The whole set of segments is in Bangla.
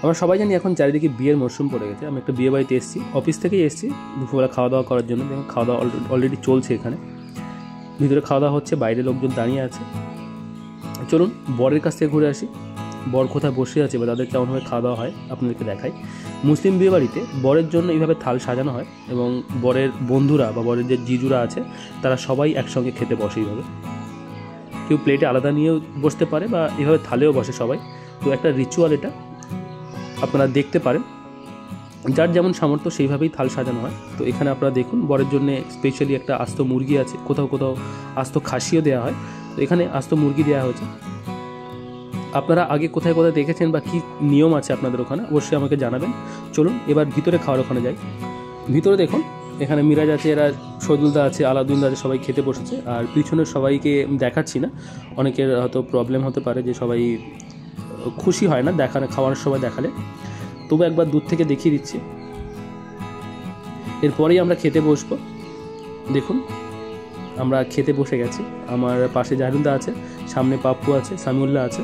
আমরা সবাই জানি এখন চারিদিকে বিয়ের মরশুম পড়ে গেছে। আমি একটা বিয়ে বাড়িতে এসেছি, অফিস থেকেই এসেছি দুপুরবেলা খাওয়া দাওয়া করার জন্য। দেখুন খাওয়া দাওয়া অলরেডি চলছে, এখানে ভিতরে খাওয়া দাওয়া হচ্ছে, বাইরে লোকজন দাঁড়িয়ে আছে। চলুন বরের কাছ থেকে ঘুরে আসি, বর কোথায় বসে আছে বা তাদের কেমনভাবে খাওয়া দাওয়া হয় আপনাদেরকে দেখাই। মুসলিম বিয়ে বাড়িতে বরের জন্য এইভাবে থাল সাজানো হয় এবং বরের বন্ধুরা বা বরের যে জিজুরা আছে তারা সবাই একসঙ্গে খেতে বসে। এইভাবে কেউ প্লেটে আলাদা নিয়েও বসতে পারে বা এইভাবে থালেও বসে সবাই। তো একটা রিচুয়াল, এটা আপনারা দেখতে পারেন, যার যেমন সামর্থ্য সেইভাবেই থাল সাজানো হয়। তো এখানে আপনারা দেখুন বরের জন্য স্পেশালি একটা আস্ত মুরগি আছে, কোথাও কোথাও আস্ত খাসিও দেওয়া হয়। তো এখানে আস্ত মুরগি দেওয়া হয়েছে। আপনারা আগে কোথায় কোথায় দেখেছেন বা কী নিয়ম আছে আপনাদের ওখানে অবশ্যই আমাকে জানাবেন। চলুন এবার ভিতরে খাওয়ার ওখানে যাই। ভিতরে দেখুন এখানে মিরাজ আছে, এরা সজুলদা আছে, আলাউদ্দিন আছে, সবাই খেতে বসেছে। আর পিছনের সবাইকে দেখাচ্ছি না, অনেকের হয়তো প্রবলেম হতে পারে যে সবাই খুশি হয় না দেখানো খাওয়ানোর সময় দেখালে, তবু একবার দূর থেকে দেখিয়ে দিচ্ছি। এরপরেই আমরা খেতে বসবো। দেখুন আমরা খেতে বসে গেছি। আমার পাশে জাহিরুলদা আছে, সামনে পাপ্পু আছে, সামিউল্লাহ আছে।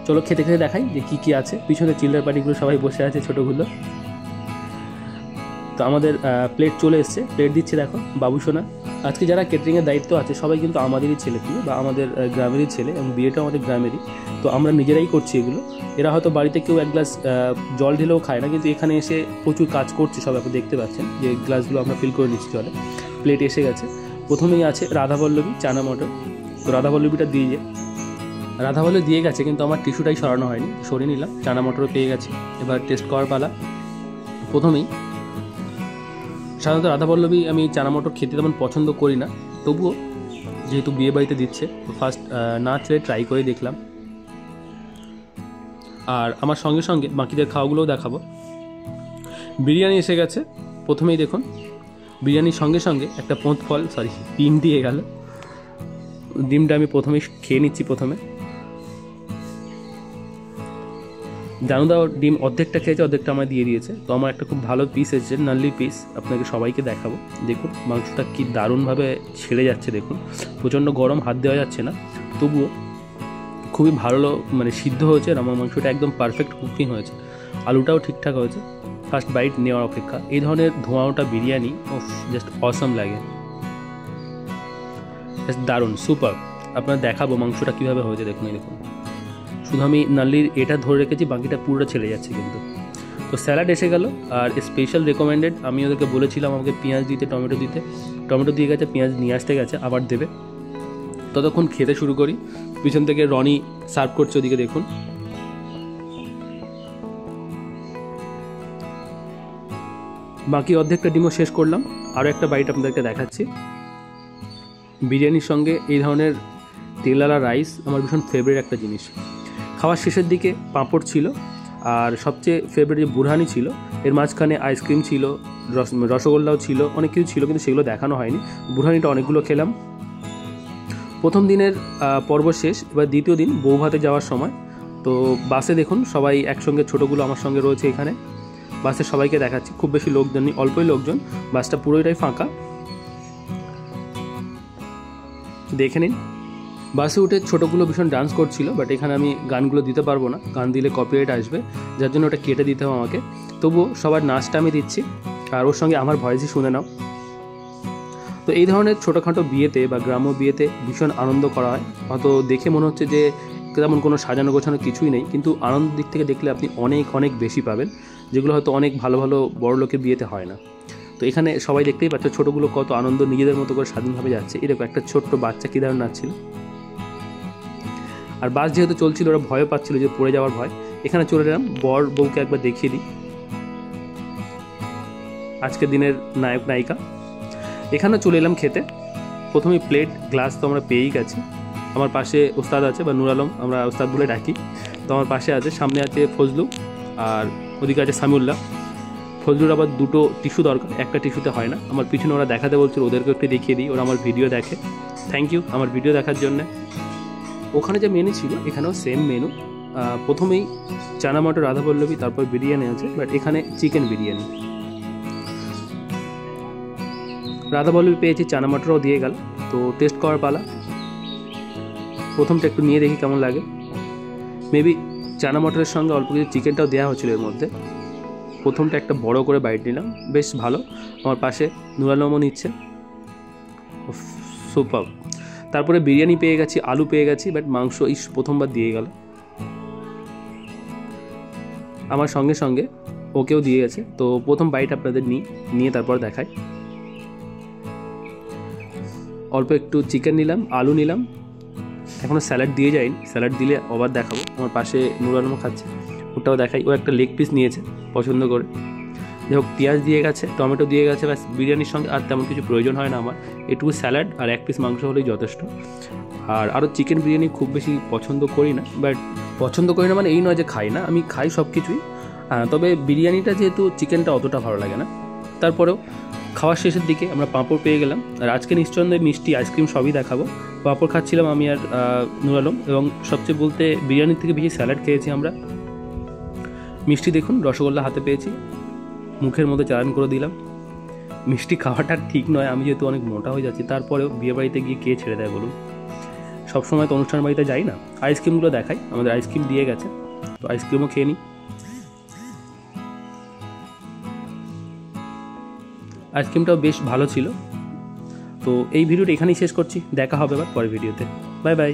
চলো খেতে খেতে দেখাই যে কী কী আছে। পিছনে চিল্ডার পার্টিগুলো সবাই বসে আছে, ছোটোগুলো। তো আমাদের প্লেট চলে এসছে, প্লেট দিচ্ছে দেখো বাবু সোনা। আজকে যারা কেটারিংয়ের দায়িত্ব আছে সবাই কিন্তু আমাদেরই ছেলে পুলে বা আমাদের গ্রামেরই ছেলে, এবং বিয়েটা আমাদের গ্রামেরই। তো আমরা নিজেরাই করছি এগুলো। এরা হয়তো বাড়িতে কেউ এক গ্লাস জল ঢেলেও খায় না, কিন্তু এখানে এসে প্রচুর কাজ করছে সবাই। আপনি দেখতে পাচ্ছেন যে গ্লাসগুলো আমরা ফিল করে নিচ্ছি জলে। প্লেট এসে গেছে। প্রথমেই আছে রাধাবল্লভী চানা মটর। তো রাধাবল্লভীটা দিয়ে রাধাবল্লভী দিয়ে গেছে, কিন্তু আমার টিস্যুটাই সরানো হয়নি, সরিয়ে নিলাম। চানা মটরও পেয়ে গেছে। এবার টেস্ট করার পালা। প্রথমেই সাধারণত রাধাবল্লভী আমি চানা মটর খেতে তেমন পছন্দ করি না, তবুও যেহেতু বিয়ে বাড়িতে দিচ্ছে তো ফার্স্ট না ছেড়ে ট্রাই করে দেখলাম। আর আমার সঙ্গে সঙ্গে বাকিদের খাওয়াগুলোও দেখাবো। বিরিয়ানি এসে গেছে। প্রথমেই দেখুন বিরিয়ানির সঙ্গে সঙ্গে একটা ডিম দিয়ে গেল। ডিমটা আমি প্রথমেই খেয়ে নিচ্ছি। প্রথমে জানুদাও ডিম অর্ধেকটা খেয়েছে, অর্ধেকটা আমায় দিয়ে দিয়েছে। তো আমার একটা খুব ভালো পিস এসেছে, নাল্লি পিস, আপনাকে সবাইকে দেখাবো। দেখুন মাংসটা কি দারুণভাবে ছেড়ে যাচ্ছে। দেখুন প্রচণ্ড গরম, হাত দেওয়া যাচ্ছে না, তবুও খুবই ভালো সিদ্ধ হয়েছে। আর আমার মাংসটা একদম পারফেক্ট কুকিং হয়েছে। আলুটাও ঠিকঠাক হয়েছে। ফার্স্ট বাইট নেওয়ার অপেক্ষা। এই ধরনের ধোঁয়াটা বিরিয়ানি জাস্ট অসম লাগে, জাস্ট দারুণ, সুপার। আপনারা দেখাবো মাংসটা কীভাবে হয়েছে। দেখুন শুধু আমি নাল্লির এটা ধরে রেখেছি, বাকিটা পুরোটা ছেড়ে যাচ্ছে কিন্তু। তো স্যালাড এসে গেল। আর স্পেশাল রেকমেন্ডেড, আমি ওদেরকে বলেছিলাম আমাকে পেঁয়াজ দিতে, টমেটো দিতে। টমেটো দিয়ে গেছে, পেঁয়াজ নিয়ে আসতে গেছে, আবার দেবে। ততক্ষণ খেতে শুরু করি। পিছন থেকে রনি সার্ভ করছে, ওদিকে দেখুন। বাকি অর্ধেকটা ডিমও শেষ করলাম। আরও একটা বাইট আপনাদেরকে দেখাচ্ছি। বিরিয়ানির সঙ্গে এই ধরনের তেলালা রাইস আমার ভীষণ ফেভারিট একটা জিনিস। খাওয়ার শেষের দিকে পাঁপড় ছিল, আর সবচেয়ে ফেভারিট যে বুরহানি ছিল। এর মাঝখানে আইসক্রিম ছিল, রসগোল্লাও ছিল, অনেক কিছু ছিল, কিন্তু সেগুলো দেখানো হয়নি। বুরহানিটা অনেকগুলো খেলাম। প্রথম দিনের পর্ব শেষ। এবার দ্বিতীয় দিন বৌভাতে যাওয়ার সময়। তো বাসে দেখুন সবাই একসঙ্গে, ছোটোগুলো আমার সঙ্গে রয়েছে এখানে। বাসে সবাইকে দেখাচ্ছি, খুব বেশি লোকজন নেই, অল্পই লোকজন। বাসটা পুরোটাই ফাঁকা, দেখে নিন। বাসে উঠে ছোটোগুলো ভীষণ ডান্স করছিল, বাট এখানে আমি গানগুলো দিতে পারবো না, গান দিলে কপিরাইট আসবে, যার জন্য ওটা কেটে দিতে হবে আমাকে। তবুও সবার নাচটা আমি দিচ্ছি, আর ওর সঙ্গে আমার ভয়েসই শুনে নাও। তো এই ধরনের ছোটোখাটো বিয়েতে বা গ্রাম্য বিয়েতে ভীষণ আনন্দ করা হয়। হয়তো দেখে মনে হচ্ছে যে তেমন কোনো সাজানো গোছানো কিছুই নেই, কিন্তু আনন্দের দিক থেকে দেখলে আপনি অনেক অনেক বেশি পাবেন, যেগুলো হয়তো অনেক ভালো ভালো বড় লোকের বিয়েতে হয় না। তো এখানে সবাই দেখতেই পাচ্ছে ছোটোগুলো কত আনন্দ, নিজেদের মতো করে স্বাধীনভাবে যাচ্ছে। এরকম একটা ছোট্ট বাচ্চা কী ধরনের নাচছিল। আর বাস যেহেতু চলছিল, ওরা ভয় পাচ্ছিল যে পড়ে যাওয়ার ভয়। এখানে চলে এলাম, বর বউকে একবার দেখিয়ে দিই, আজকের দিনের নায়ক নায়িকা। এখানে চলে এলাম খেতে। প্রথমেই প্লেট গ্লাস তো আমরা পেয়েই গেছি। আমার পাশে ওস্তাদ আছে, বা নুর আলম আমরা ওস্তাদ বলে ডাকি। তো আমার পাশে আছে, সামনে আছে ফজলু, আর ওদিকে আছে সামিউল্লাহ। ফজলুর আবার দুটো টিস্যু দরকার, একটা টিস্যুতে হয় না। আমার পিছনে ওরা দেখাতে বলছিল, ওদেরকে একটু দেখিয়ে দিই, ওরা আমার ভিডিও দেখে। থ্যাংক ইউ আমার ভিডিও দেখার জন্যে। ওখানে যে মেনু ছিল এখানেও সেম মেনু। প্রথমেই চানা মটর রাধাবল্লভী, তারপর বিরিয়ানি আছে, বাট এখানে চিকেন বিরিয়ানি। রাধাবল্লভী পেয়েছি, চানা মটরও দিয়ে গেল। তো টেস্ট করার পালা। প্রথমটা একটু নিয়ে দেখি কেমন লাগে। মেবি চানা মটরের সঙ্গে অল্প কিছু চিকেনটাও দেওয়া হচ্ছিলো এর মধ্যে। প্রথমটা একটা বড় করে বাইট নিলাম, বেশ ভালো। আমার পাশে নুর আলমও নিচ্ছে, সুপার। তারপরে বিরিয়ানি পেয়ে গেছি, আলু পেয়ে গেছি, বাট মাংস প্রথমবার দিয়ে গেল। আমার সঙ্গে সঙ্গে ওকেও দিয়ে গেছে। তো প্রথম বাইট আপনাদের নিয়ে তারপর দেখাই। অল্প একটু চিকেন নিলাম, আলু নিলাম, এখনও স্যালাড দিয়ে যায়নি, স্যালাড দিলে আবার দেখাবো। আমার পাশে নুর আলমও খাচ্ছে, ওটাও দেখাই। ও একটা লেগ পিস নিয়েছে পছন্দ করে। যাই হোক, পেঁয়াজ দিয়ে গেছে, টমেটো দিয়ে গেছে, ব্যাস। বিরিয়ানির সঙ্গে আর তেমন কিছু প্রয়োজন হয় না আমার, এটুকু স্যালাড আর এক পিস মাংস হলেই যথেষ্ট। আর আরও চিকেন বিরিয়ানি খুব বেশি পছন্দ করি না, বাট পছন্দ করি না মানে এই নয় যে খাই না, আমি খাই সব কিছুই। তবে বিরিয়ানিটা যেহেতু চিকেনটা অতটা ভালো লাগে না। তারপরেও খাওয়ার শেষের দিকে আমরা পাঁপড় পেয়ে গেলাম। আর আজকে নিশ্চয়ই মিষ্টি, আইসক্রিম সবই দেখাবো। পাঁপড় খাচ্ছিলাম আমি আর নুর আলম, এবং সবচেয়ে বলতে বিরিয়ানির থেকে বেশি স্যালাড খেয়েছি আমরা। মিষ্টি দেখুন, রসগোল্লা হাতে পেয়েছি, মুখের মধ্যে চালান করে দিলাম। মিষ্টি খাওয়াটা ঠিক নয়, আমি যেহেতু অনেক মোটা হয়ে যাচ্ছি। তারপরেও বিয়ে বাড়িতে গিয়ে কে ছেড়ে দেয় বলুন? সবসময় তো অনুষ্ঠান বাড়িতে যাই না। আইসক্রিমগুলো দেখাই, আমাদের আইসক্রিম দিয়ে গেছে, তো আইসক্রিমও খেয়ে নিই। আইসক্রিমটাও বেশ ভালো ছিল। তো এই ভিডিওটা এখানেই শেষ করছি, দেখা হবে আবার পরের ভিডিওতে। Bye bye.